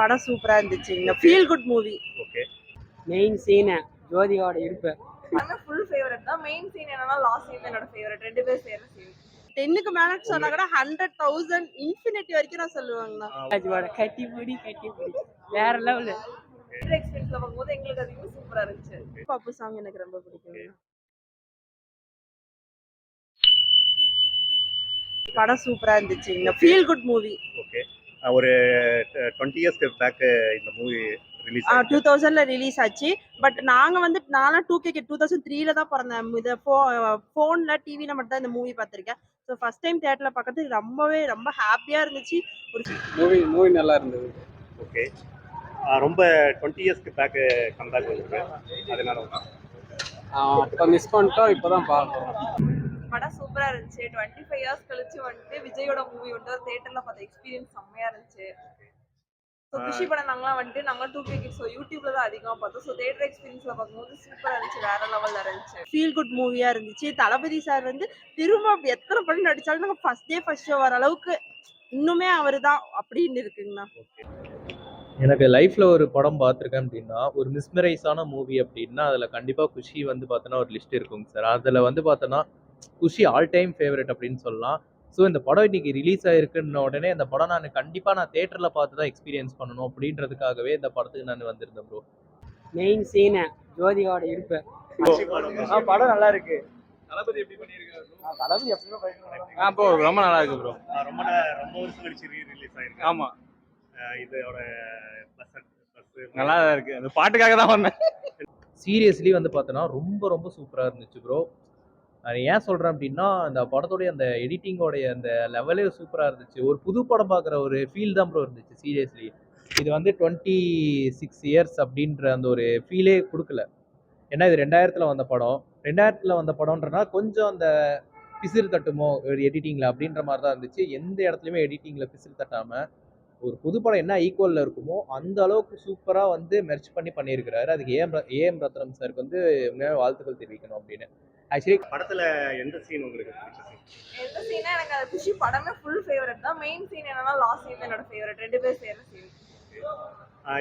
படம் சூப்பரா இருந்துச்சுங்க. Feel good movie. Okay. Main scene ஜோதிகாவோட இருப்பு எல்லாமே ஃபுல் ஃபேவரட் தான். மெயின் சீன் என்னன்னா லாஸ்ட் சீன் என்னோட ஃபேவரட். ரெண்டு பேர் சேர்ற சீன். 10க்கு மேல சொன்னா கூட 100,000 இன்ஃபினிட்டி வரைக்கும் நான் சொல்லுவாங்கண்ணா. ராஜுவோட கட்டி பிடி வேற லெவலு. எக்ஸ்பீரியன்ஸ்ல பார்க்கும்போது எங்களுக்கு அது இன்னும் சூப்பரா இருந்துச்சு. பப்பு சாங் எனக்கு ரொம்ப பிடிக்கும். படம் சூப்பரா இருந்துச்சுங்க. Feel good movie. ஓகே. ஒரு 20 இயர்ஸ்க்கு பேக் இந்த மூவி ரிலீஸ் 2000ல ரிலீஸ் ஆச்சு. பட் நாங்க நான்லாம் 2K 2003ல தான் பிறந்தேன். இது ஃபோன்ல டிவில மட்டும் தான் இந்த மூவி பார்த்திருக்கேன். ஸோ ஃபர்ஸ்ட் டைம் தியேட்டர்ல பார்க்கறதுக்கு ரொம்ப ஹாப்பியா இருந்துச்சு. ஒரு மூவி நல்லா இருந்தது. ஓகே. ரொம்ப 20 இயர்ஸ்க்கு பேக் கம்பேக் வந்திருக்கு. அதனால அப்போ மிஸ் பண்ணிட்டோம், இப்போதான் பார்க்குறோம். படம் சூப்பரா இருந்துச்சு. 25 இயர்ஸ் கழிச்சு விஜயோட மூவி தியேட்டர்ல பார்த்த எக்ஸ்பீரியன்ஸ் செம்மையா இருந்துச்சு. ஸோ குஷி படம் நாங்களாம் 2K கிட்ஸ் யூடியூப்ல தான் அதிகமாக பார்த்தோம். ஸோ தியேட்டர் எக்ஸ்பீரியன்ஸ்ல பார்க்கும்போது சூப்பரா இருந்துச்சு. வேற லெவல்ல இருந்துச்சு. ஃபீல் குட் மூவியா இருந்துச்சு. தளபதி சார் திரும்ப எத்தனை படம் நடிச்சாலும் நாங்கள் ஃபர்ஸ்ட் ஷோ வர அளவுக்கு இன்னுமே அவர் தான் அப்படின்னு இருக்குங்கண்ணா. எனக்கு லைஃப்ல ஒரு படம் பார்த்துருக்கேன் அப்படின்னா, ஒரு மிஸ்மரைஸான மூவி அப்படின்னா அதில் கண்டிப்பாக குஷி பார்த்தோன்னா ஒரு லிஸ்ட் இருக்குங்க சார். அதில் பார்த்தோன்னா குஷி ஆல் டைம் ஃபேவரட் அப்படின்னு சொல்லலாம். ஸோ இந்த படம் இன்னைக்கு ரிலீஸ் ஆயிருக்குன்ன உடனே இந்த படம் கண்டிப்பாக தேட்டரில் பார்த்து தான் எக்ஸ்பீரியன்ஸ் பண்ணணும் அப்படின்றதுக்காகவே இந்த படத்துக்கு நான் வந்திருந்தேன் ப்ரோ. மெயின் சீன் ஜோதிகாவோட இருப்பு படம் நல்லா இருக்கு. தளபதி எப்படி பண்ணியிருக்காரு? தளபதி எப்பவுமே ப்ரோ ரொம்ப நல்லா இருக்கு ப்ரோ. ரொம்ப வருஷம் கழிச்சு ரிலீஸ் ஆயிருக்கு. ஆமா, இதோட நல்லா இருக்கு. அந்த பாட்டுக்காக தான் வந்தேன். சீரியஸ்லி பார்த்தோன்னா ரொம்ப சூப்பராக இருந்துச்சு ப்ரோ. நான் ஏன் சொல்கிறேன் அப்படின்னா, அந்த படத்தோடைய அந்த எடிட்டிங்கோடைய அந்த லெவலே சூப்பராக இருந்துச்சு. ஒரு புது படம் பார்க்குற ஒரு ஃபீல் தான் ப்ரோ இருந்துச்சு சீரியஸ்லி. இது 26 இயர்ஸ் அப்படின்ற அந்த ஒரு ஃபீலே கொடுக்கல. ஏன்னா இது 2000ல் வந்த படம். 2000ல் வந்த படம்ன்றனா கொஞ்சம் அந்த பிசிறு தட்டுமோ ஒரு எடிட்டிங்கில் அப்படின்ற மாதிரி தான் இருந்துச்சு. எந்த இடத்துலையுமே எடிட்டிங்கில் பிசிறு தட்டாமல் ஒரு புது படம் என்ன ஈக்குவலில் இருக்குமோ அந்த அளவுக்கு சூப்பராக மெர்ச் பண்ணியிருக்கிறாரு. அதுக்கு ஏஎம் ரத்னம் சாருக்கு உண்மையாக வாழ்த்துக்கள் தெரிவிக்கணும் அப்படின்னு. ஆக்சுவலி படத்துல எந்த சீன் உங்களுக்கு பிடிச்ச சீன்? எந்த சீனா எனக்கு அது குஷி படமே ஃபுல் ஃபேவரட் தான். மெயின் சீன் என்னன்னா லாஸ்ட் சீன் என்னோட ஃபேவரட். ரெண்டு பேர் சேர்ற சீன்.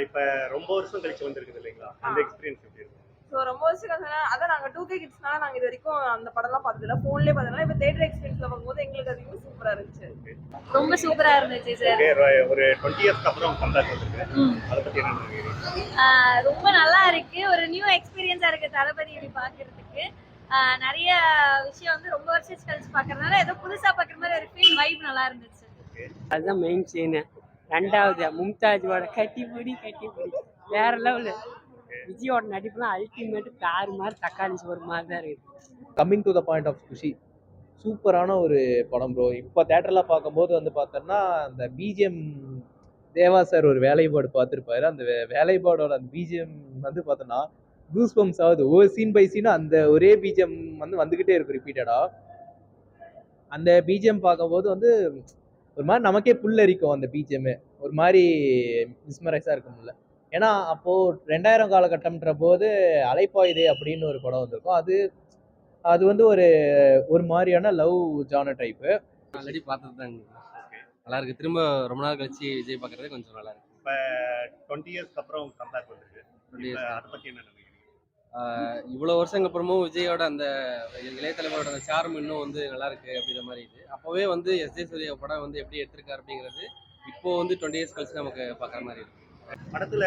இப்ப ரொம்ப வருஷம் கழிச்சு வந்திருக்குது இல்லைங்களா? அந்த எக்ஸ்பீரியன்ஸ் எப்படி இருக்கு? ஸோ ரொம்ப வருஷம் கழிச்சு அதான் நாங்கள் 2K கிட்ஸ்னால நாங்கள் இது வரைக்கும் அந்த படம்லாம் பார்த்ததில்ல. ஃபோன்லேயே பார்த்ததுனால இப்போ தியேட்டர் எக்ஸ்பீரியன்ஸ்ல பார்க்கும்போது எங்களுக்கு அது இன்னும் சூப்பரா இருந்துச்சு. ரொம்ப சூப்பரா இருந்துச்சு சார். ஒரு 20 இயர்ஸ்க்கு அப்புறம் கம்பேக் வந்திருக்கு. அதை பத்தி என்ன நினைக்கிறீங்க? ரொம்ப நல்லா இருக்கு. ஒரு நியூ எக்ஸ்பீரியன்ஸா இருக்கு தளபதி இப்படி பாக்குறதுக்கு. நிறைய விஷயம் ரொம்ப வருஷம் கழிச்சு பாக்குறதுனால ஏதோ புதுசா பாக்குற மாதிரி ஒரு ஃபீல் வைப் நல்லா இருந்துச்சு. அதுதான் மெயின் சீன். ரெண்டாவது மும்தாஜோட கட்டி பிடி வேற லெவலு. விஜயோட நடிப்புலாம் அல்டிமேட். தாறு மாதிரி தக்காளி சோறு மாதிரி தான் இருக்குது. Coming to the point of Kushi சூப்பரான ஒரு படம் ப்ரோ. இப்போ தேட்டரில் பார்க்கும்போது பார்த்தோன்னா அந்த பிஜிஎம் தேவா சார் ஒரு வேலைப்பாடு பார்த்துருப்பாரு. அந்த வேலைப்பாடோட அந்த பிஜிஎம் பார்த்தோன்னா கூஸ் பம்ப்ஸ் ஆகுது. ஒவ்வொரு சீன் பை சீனும் அந்த ஒரே பிஜிஎம் வந்துக்கிட்டே இருக்கும் ரிப்பீட்டடாக. அந்த பிஜிஎம் பார்க்கும்போது ஒரு மாதிரி நமக்கே புல்லரிக்கும். அந்த பிஜிஎம் ஒரு மாதிரி மிஸ்மரைஸாக இருக்கும்ல. ஏன்னா அப்போது 2000 காலகட்டம்ன்ற போது அலைப்பாயுதே அப்படின்னு ஒரு படம் வந்திருக்கும். அது ஒரு மாதிரியான லவ் ஜானர் டைப்பு. ஆல்ரெடி பார்த்தது தான். நல்லா இருக்கு. திரும்ப ரொம்ப நாள் கழிச்சு விஜய் பார்க்கறது கொஞ்சம் நல்லா இருக்கு. இப்போ 20 இயர்ஸ்க்கு அப்புறம் கம்பேக் வந்திருக்கு. அதை பத்தி என்ன நினைக்கிறீங்க? இவ்வளோ வருஷங்க அப்புறமும் விஜயோட அந்த இளைய தலைவரோட அந்த சார்ம் இன்னும் நல்லா இருக்கு அப்படிங்கிற மாதிரி இது. அப்போவே எஸ்ஜே சூர்யா படம் எப்படி எடுத்திருக்காரு அப்படிங்கிறது இப்போ 20 இயர்ஸ் கழிச்சு நமக்கு பார்க்குற மாதிரி இருக்கு. படத்துல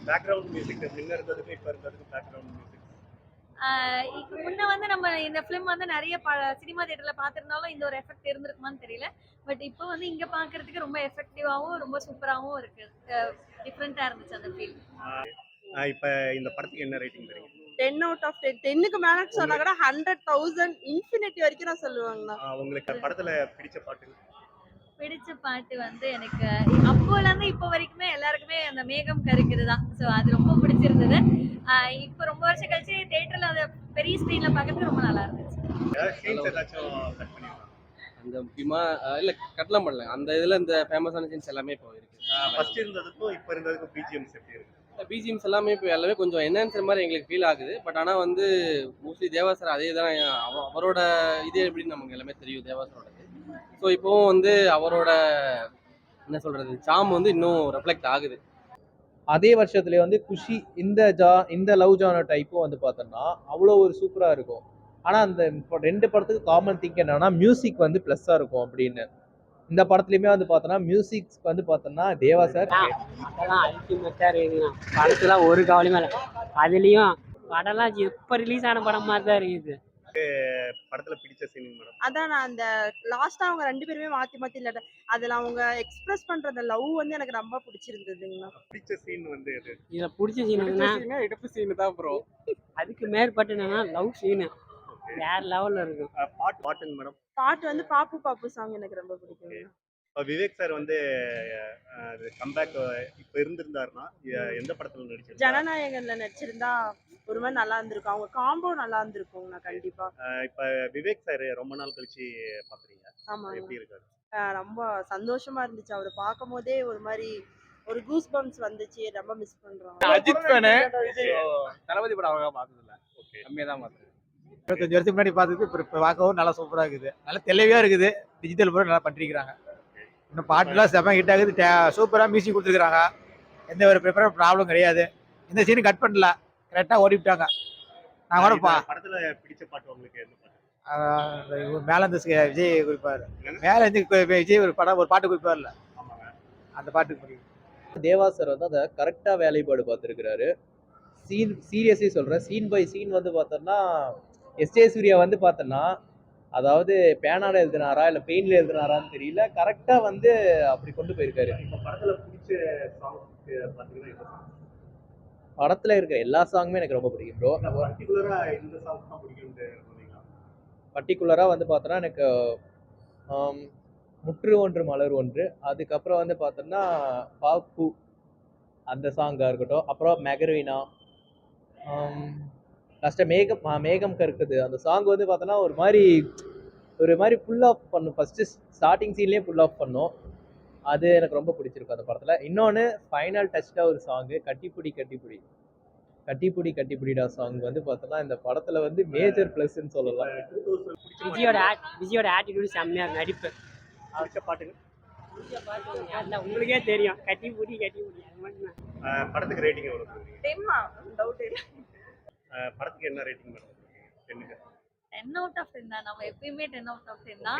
பேக்ரவுண்ட் மியூசிக் முன்ன இருந்ததுக்கு இப்போ இருந்ததுக்கு பேக்ரவுண்ட் மியூசிக் இப்போ முன்ன நம்ம இந்த ஃபிலிம் நிறைய சினிமா தியேட்டர்ல பார்த்துருந்தாலும் இந்த ஒரு எஃபெக்ட் இருந்திருக்குமான்னு தெரியல. பட் இப்போ இங்க பார்க்கறதுக்கு ரொம்ப எஃபெக்டிவாகவும் ரொம்ப சூப்பராகவும் இருக்கு. டிஃப்ரெண்டா இருந்துச்சு அந்த ஃபீல். இப்போ இந்த படத்துக்கு என்ன ரேட்டிங் தரீங்க? 10 out of 10. 10க்கு மேல சொன்னா கூட 100,000 இன்ஃபினிட்டி வரைக்கும் நான் சொல்லுவாங்கண்ணா. உங்களுக்கு படத்துல பிடிச்ச பாட்டு எனக்கு அப்போல இருந்து இப்போ வரைக்குமே எல்லாருக்குமே அந்த மேகம் கருக்குது தான். ஸோ அது ரொம்ப பிடிச்சிருந்தது. இப்போ ரொம்ப வருஷம் கழிச்சு தியேட்டர்ல அந்த பெரிய ஸ்க்ரீன்ல பார்க்கறதுக்கு ரொம்ப நல்லா இருந்துச்சு. அந்த முக்கியமா இல்ல கட்டலாம் பண்ணல. அந்த இதுல இந்த ஃபேமஸான சீன்ஸ் எல்லாமே இப்போ இருக்கு. ஃபர்ஸ்ட் இருந்ததுக்கும் இப்போ இருந்ததுக்கும் பிஜிஎம்ஸ் எப்படி இருக்கு? பிஜிஎம்ஸ் எல்லாமே இப்போ எல்லாமே கொஞ்சம் என்ஹான்சர் மாதிரி எங்களுக்கு ஃபீல் ஆகுது. பட் ஆனால் மோஸ்ட்லி தேவா சார் அதே தான். அவரோட இது எப்படின்னு நமக்கு எல்லாமே தெரியும் தேவா சாரோடது. ஸோ இப்போவும் அவரோட என்ன சொல்றது சாம் வந்து இன்னும் ரெஃப்ளெக்ட் ஆகுது. அதே வருஷத்துலேயே வந்து குஷி இந்த லவ் ஜானர் டைப்பும் வந்து பார்த்தோன்னா அவ்வளோ ஒரு சூப்பராக இருக்கும். ஆனால் அந்த ரெண்டு படத்துக்கு காமன் திங்க் என்னன்னா மியூசிக் வந்து ப்ளஸ்ஸாக இருக்கும் அப்படின்னு. இந்த படத்துலையுமே வந்து பார்த்தோன்னா மியூசிக் வந்து பார்த்தோன்னா தேவா சார் அதெல்லாம் அல்டிமேட்டாக இருக்குதுண்ணா. படத்துலாம் ஒரு கவலையுமே இல்லை. அதுலேயும் படம்லாம் எப்போ ரிலீஸ் ஆன படம் மாதிரி தான் இருக்குது. படத்துல பிடிச்ச சீன் மேடம். அதான் நான் அந்த லாஸ்டா அவங்க 2 பேருமே மாத்தி மாத்தி இல்ல அதுல அவங்க எக்ஸ்பிரஸ் பண்ற அந்த லவ் வந்து எனக்கு ரொம்ப பிடிச்சிருந்ததுங்கண்ணா. பிடிச்ச சீன் வந்து எது? இதில் பிடிச்ச சீன் என்னன்னா இடுப்பு சீனு தான் ப்ரோ. அதுக்கு மேற்பட்டு என்னன்னா லவ் சீனு வேற லெவலில் இருக்கும். பாட்டுங்க மேடம். பாட்டு வந்து பாப்பு பாப்பு சாங் எனக்கு ரொம்ப பிடிக்கும். விவேக் சார் வந்து கம்பேக் இப்ப இருந்திருந்தாருன்னா எந்த படத்துல நடிச்சிருந்தாரு? ஜனநாயகன்ல நடிச்சிருந்தா ஒரு மாதிரி நல்லா இருந்திருக்கும். அவங்க காம்போ நல்லா இருந்திருக்கும்ண்ணா கண்டிப்பா. இப்ப விவேக் சார் ரொம்ப நாள் கழிச்சு பாக்குறீங்க, ஆமா, எப்படி இருக்காரு? ரொம்ப சந்தோஷமா இருந்துச்சு அவரை பார்க்கும் போதே. ஒரு மாதிரி ஒரு கூஸ் பம்ப்ஸ் வந்துச்சு. ரொம்ப மிஸ் பண்றோம். அஜித் ஃபேனு தளபதி படம் அவ்வளோவா பார்த்ததில்ல, கம்மியாக தான் பார்த்தேன். 25 வருஷத்துக்கு முன்னாடி பார்த்தது இப்போ பார்க்கவும் நல்லா சூப்பராக இருக்குது, நல்லா தெளிவாக இருக்குது. டிஜிட்டல் பூரா நல்லா பண்ணிருக்கிறாங்க. இன்னும் பாட்டுலாம் செம்ம ஹிட் ஆகுது. சூப்பராக மியூசிக் கொடுத்துருக்காங்க. எந்த ஒரு ப்ராப்ளம் கிடையாது. இந்த சீனு கட் பண்ணல, கரெக்டாக ஓடிவிட்டாங்க. நான் கூட படத்துல பிடிச்ச பாட்டு உங்களுக்கு எந்த பாட்டு? மேலே இருந்து விஜய் குறிப்பார், மேலே இருந்து விஜய் ஒரு பாட்டு குறிப்பார்ல, அந்த பாட்டுக்கு முடியும். தேவா சார் வந்து அதை கரெக்டாக வேலைப்பாடு பார்த்துருக்கிறாரு. சீரியஸே சொல்கிறேன், சீன் பை சீன் வந்து பார்த்தோன்னா எஸ்ஜே சூர்யா வந்து பார்த்தோன்னா அதாவது பேனால எழுதினாரா இல்லை பெயிண்டில் எழுதினாரான்னு தெரியல, கரெக்டாக வந்து அப்படி கொண்டு போயிருக்காரு. இப்போ படத்துல பிடிச்ச சாங் பார்த்தீங்கன்னா இந்த சாங். படத்தில் இருக்கிற எல்லா சாங்குமே எனக்கு ரொம்ப பிடிக்கும் ப்ரோ. பர்டிகுலரா இந்த சாங் தான் பிடிக்கும்னு சொன்னீங்களா? பர்டிகுலராக வந்து பார்த்தோன்னா எனக்கு முற்று ஒன்று மலர் ஒன்று, அதுக்கப்புறம் வந்து பார்த்தோன்னா பாப்பு அந்த சாங்காக இருக்கட்டும், அப்புறம் மெகர்வினா, லாஸ்ட்டாக மேகம் கருக்குது அந்த சாங் வந்து பார்த்தோன்னா ஒரு மாதிரி ஃபுல் ஆஃப் பண்ணும். ஃபஸ்ட்டு ஸ்டார்டிங் சீன்லேயே ஃபுல் ஆஃப் பண்ணும். அது எனக்கு ரொம்ப பிடிச்சிருக்கும் அந்த படத்தில். இன்னொன்று ஃபைனல் டச்டாக ஒரு சாங்கு கட்டிப்புடி கட்டிப்புடி கட்டிப்புடி கட்டிப்புடிடா சாங் வந்து பார்த்தோன்னா இந்த படத்தில் வந்து மேஜர் ப்ளஸ்ன்னு சொல்லலாம். விஜயோட ஆட்டிடியூட் செம்மையாக நடிப்பு. பிடிச்ச பாட்டுங்க அதான் உங்களுக்கே தெரியும், கட்டிப்புடி கட்டிப்புடி அது மட்டும் தான். படத்துக்கு ரேட்டிங் எவ்வளோ கொடுக்குறீங்க? 10 டவுட் இல்லை. படத்துக்கு என்ன ரேட்டிங் மேடம்? 10க்கு 10 out of 10 தான். நம்ம எப்பயுமே 10 out of 10 தான்.